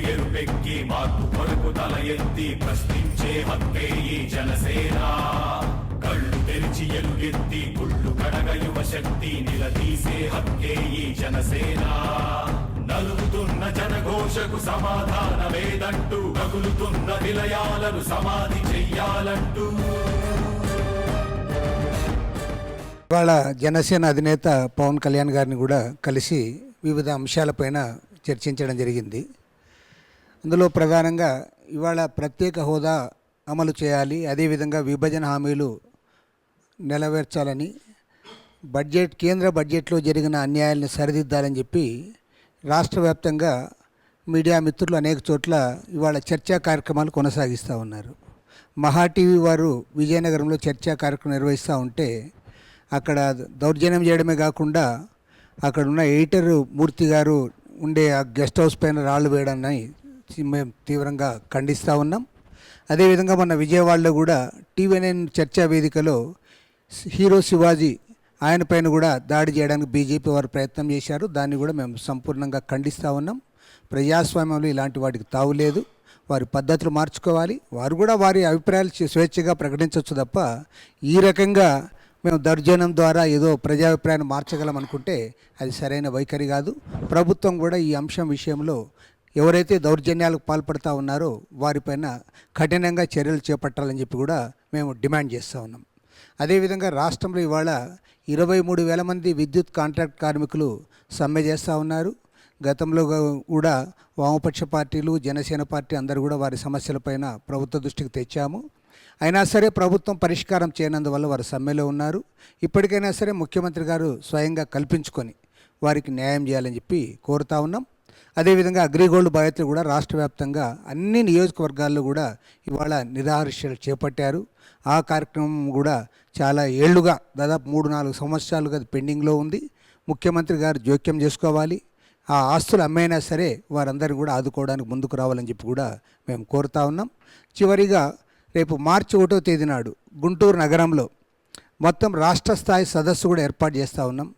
ఎరుపెక్కి మార్పు కొరకు తల ఎత్తి ప్రశ్నించే హక్కే ఈ జనసేన. కళ్ళు తెరిచి ఎలుగెత్తి గుళ్ళు కడగ యువ శక్తి నిలదీసే హక్కే ఈ జనసేన. నలుగుతున్న జనఘోషకు సమాధానమేదంటూ రగులుతున్న నిలయాలను సమాధి చెయ్యాలంటూ. ఇవాళ జనసేన అధినేత పవన్ కళ్యాణ్ గారిని కూడా కలిసి వివిధ అంశాలపైన చర్చించడం జరిగింది. అందులో ప్రధానంగా ఇవాళ ప్రత్యేక హోదా అమలు చేయాలి, అదేవిధంగా విభజన హామీలు నెరవేర్చాలని, కేంద్ర బడ్జెట్లో జరిగిన అన్యాయాలను సరిదిద్దాలని చెప్పి రాష్ట్ర వ్యాప్తంగా మీడియా మిత్రులు అనేక చోట్ల ఇవాళ చర్చా కార్యక్రమాలు కొనసాగిస్తూ ఉన్నారు. మహా టీవీ వారు విజయనగరంలో చర్చా కార్యక్రమం నిర్వహిస్తూ ఉంటే అక్కడ దౌర్జన్యం చేయడమే కాకుండా అక్కడ ఉన్న ఎడిటర్ మూర్తి గారు ఉండే ఆ గెస్ట్ హౌస్ పైన రాళ్ళు వేయడాన్ని మేము తీవ్రంగా ఖండిస్తూ ఉన్నాం. అదేవిధంగా మన విజయవాడలో కూడా TV9 చర్చా వేదికలో హీరో శివాజీ ఆయన పైన కూడా దాడి చేయడానికి బీజేపీ వారు ప్రయత్నం చేశారు. దాన్ని కూడా మేము సంపూర్ణంగా ఖండిస్తూ ఉన్నాం. ప్రజాస్వామ్యంలో ఇలాంటి వాటికి తావులేదు. వారి పద్ధతులు మార్చుకోవాలి. వారు కూడా వారి అభిప్రాయాలు స్వేచ్ఛగా ప్రకటించవచ్చు తప్ప ఈ రకంగా మేము దౌర్జన్యం ద్వారా ఏదో ప్రజాభిప్రాయాన్ని మార్చగలం అనుకుంటే అది సరైన వైఖరి కాదు. ప్రభుత్వం కూడా ఈ అంశం విషయంలో ఎవరైతే దౌర్జన్యాలకు పాల్పడుతూ ఉన్నారో వారిపైన కఠినంగా చర్యలు చేపట్టాలని చెప్పి కూడా మేము డిమాండ్ చేస్తూ ఉన్నాం. అదేవిధంగా రాష్ట్రంలో ఇవాళ 23,000 మంది విద్యుత్ కాంట్రాక్ట్ కార్మికులు సమ్మె చేస్తూ ఉన్నారు. గతంలో కూడా వామపక్ష పార్టీలు, జనసేన పార్టీ అందరూ కూడా వారి సమస్యలపైన ప్రభుత్వ దృష్టికి తెచ్చాము. అయినా సరే ప్రభుత్వం పరిష్కారం చేయనందువల్ల వారు సమ్మెలో ఉన్నారు. ఇప్పటికైనా సరే ముఖ్యమంత్రి గారు స్వయంగా కల్పించుకొని వారికి న్యాయం చేయాలని చెప్పి కోరుతా ఉన్నాం. అదేవిధంగా అగ్రిగోల్డ్ బాధితులు కూడా రాష్ట్ర వ్యాప్తంగా అన్ని నియోజకవర్గాల్లో కూడా ఇవాళ నిరాహారదీక్షలు చేపట్టారు. ఆ కార్యక్రమం కూడా చాలా ఏళ్లుగా దాదాపు 3-4 సంవత్సరాలుగా పెండింగ్లో ఉంది. ముఖ్యమంత్రి గారు జోక్యం చేసుకోవాలి. ఆ ఆస్తులు అమ్మైనా సరే వారందరూ కూడా ఆదుకోవడానికి ముందుకు రావాలని చెప్పి కూడా మేము కోరుతా ఉన్నాం. చివరిగా రేపు మార్చి 1వ తేదీ నాడు గుంటూరు నగరంలో మొత్తం రాష్ట్ర స్థాయి సదస్సు కూడా ఏర్పాటు చేస్తూ ఉన్నాం.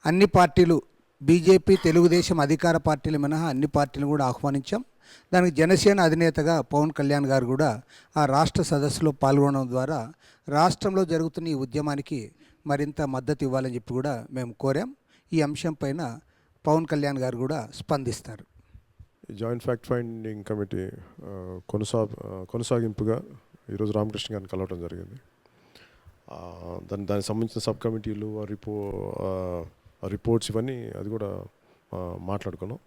అన్ని పార్టీలు, బీజేపీ, తెలుగుదేశం అధికార పార్టీలు మినహా అన్ని పార్టీలు కూడా ఆహ్వానించాం. దానికి జనసేన అధినేతగా పవన్ కళ్యాణ్ గారు కూడా ఆ రాష్ట్ర సదస్సులో పాల్గొనడం ద్వారా రాష్ట్రంలో జరుగుతున్న ఈ ఉద్యమానికి మరింత మద్దతు ఇవ్వాలని చెప్పి కూడా మేము కోరాం. ఈ అంశం పైన పవన్ కళ్యాణ్ గారు కూడా స్పందిస్తారు. జాయింట్ ఫ్యాక్ట్ ఫైండింగ్ కమిటీ కొనసాగింపుగా ఈరోజు రామకృష్ణ గారిని కలవడం జరిగింది. దానికి సంబంధించిన సబ్ కమిటీలు, రిపోర్ట్స్ ఇవన్నీ అది కూడా మాట్లాడుకున్నాం.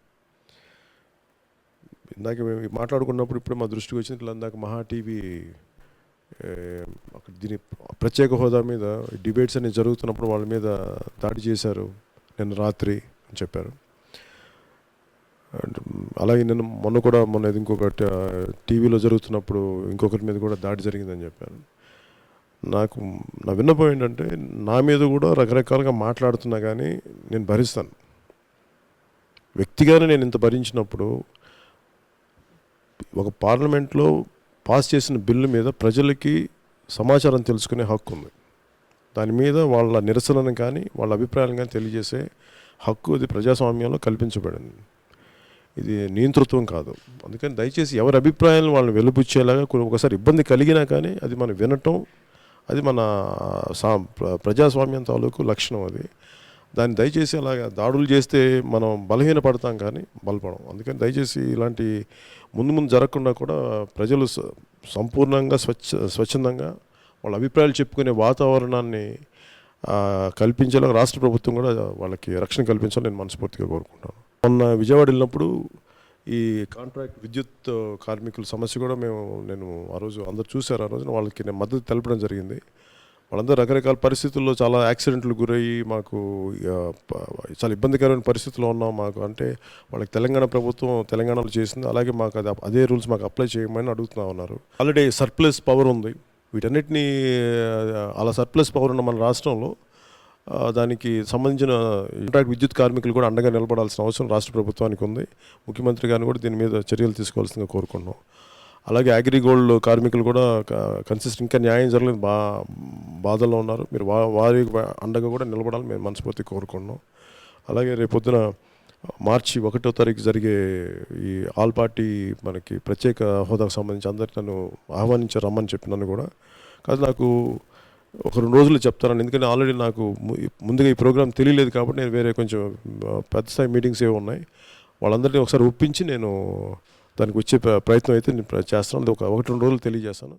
ఇందాక మేము మాట్లాడుకున్నప్పుడు ఇప్పుడే మా దృష్టికి వచ్చింది, ఇందాక మహా టీవీ దీని ప్రత్యేక హోదా మీద డిబేట్స్ అన్ని జరుగుతున్నప్పుడు వాళ్ళ మీద దాడి చేశారు నిన్న రాత్రి అని చెప్పారు. అలాగే మొన్న ఇంకొక టీవీలో జరుగుతున్నప్పుడు ఇంకొకరి మీద కూడా దాడి జరిగిందని చెప్పారు. నా విన్నపం ఏంటంటే, నా మీద కూడా రకరకాలుగా మాట్లాడుతున్నా కానీ నేను భరిస్తాను. వ్యక్తిగానే నేను ఇంత భరించినప్పుడు ఒక పార్లమెంట్లో పాస్ చేసిన బిల్లు మీద ప్రజలకి సమాచారం తెలుసుకునే హక్కు ఉంది. దాని మీద వాళ్ళ నిరసనను కానీ వాళ్ళ అభిప్రాయాలను కానీ తెలియజేసే హక్కు అది ప్రజాస్వామ్యంలో కల్పించబడింది. ఇది నియంతృత్వం కాదు. అందుకని దయచేసి ఎవరి అభిప్రాయాలను వాళ్ళని వెలుపుచ్చేలాగా ఒకసారి ఇబ్బంది కలిగినా కానీ అది మనం వినటం, అది మన ప్రజాస్వామ్యం తాలూకు లక్షణం. అది దాన్ని దయచేసి అలాగా దాడులు చేస్తే మనం బలహీనపడతాం కానీ బలపడం. అందుకని దయచేసి ఇలాంటి ముందు జరగకుండా కూడా ప్రజలు సంపూర్ణంగా స్వచ్ఛందంగా వాళ్ళ అభిప్రాయాలు చెప్పుకునే వాతావరణాన్ని కల్పించేలా రాష్ట్ర ప్రభుత్వం కూడా వాళ్ళకి రక్షణ కల్పించాలని నేను మనస్ఫూర్తిగా కోరుకుంటాను. మొన్న విజయవాడ వెళ్ళినప్పుడు ఈ కాంట్రాక్ట్ విద్యుత్ కార్మికుల సమస్య కూడా నేను ఆ రోజు అందరు చూశారు. ఆ రోజున వాళ్ళకి నేను మద్దతు తెలపడం జరిగింది. వాళ్ళందరూ రకరకాల పరిస్థితుల్లో చాలా యాక్సిడెంట్లు గురయ్యి మాకు చాలా ఇబ్బందికరమైన పరిస్థితుల్లో ఉన్నాం. మాకు అంటే వాళ్ళకి తెలంగాణ ప్రభుత్వం తెలంగాణలో చేసింది, అలాగే మాకు అదే రూల్స్ మాకు అప్లై చేయమని అడుగుతూ ఉన్నారు. ఆల్రెడీ సర్ప్లస్ పవర్ ఉంది. వీటన్నిటినీ అలా సర్ప్లస్ పవర్ ఉన్న మన రాష్ట్రంలో దానికి సంబంధించిన కాంట్రాక్ట్ విద్యుత్ కార్మికులు కూడా అండగా నిలబడాల్సిన అవసరం రాష్ట్ర ప్రభుత్వానికి ఉంది. ముఖ్యమంత్రి గారిని కూడా దీని మీద చర్యలు తీసుకోవాల్సిందిగా కోరుకుంటున్నాం. అలాగే అగ్రిగోల్డ్ కార్మికులు కూడా కన్సిస్టెంట్ ఇంకా న్యాయం జరగలేదు, బాధల్లో ఉన్నారు. మీరు వారి అండగా కూడా నిలబడాలని మేము మనస్ఫూర్తిగా కోరుకుంటున్నాం. అలాగే రేపొద్దున మార్చి 1వ తారీఖు జరిగే ఈ ఆల్ పార్టీ మనకి ప్రత్యేక హోదాకు సంబంధించి అందరికీ నన్ను ఆహ్వానించారు, రమ్మని చెప్పి నన్ను కూడా. కాదు నాకు ఒక 2 రోజులు చెప్తాను, ఎందుకంటే ఆల్రెడీ నాకు ముందుగా ఈ ప్రోగ్రామ్ తెలియలేదు కాబట్టి నేను వేరే కొంచెం పెద్ద స్థాయి మీటింగ్స్ ఏవి ఉన్నాయి, వాళ్ళందరినీ ఒకసారి ఒప్పించి నేను దానికి వచ్చే ప్రయత్నం అయితే నేను చేస్తాను. అది 1-2 రోజులు తెలియజేస్తాను.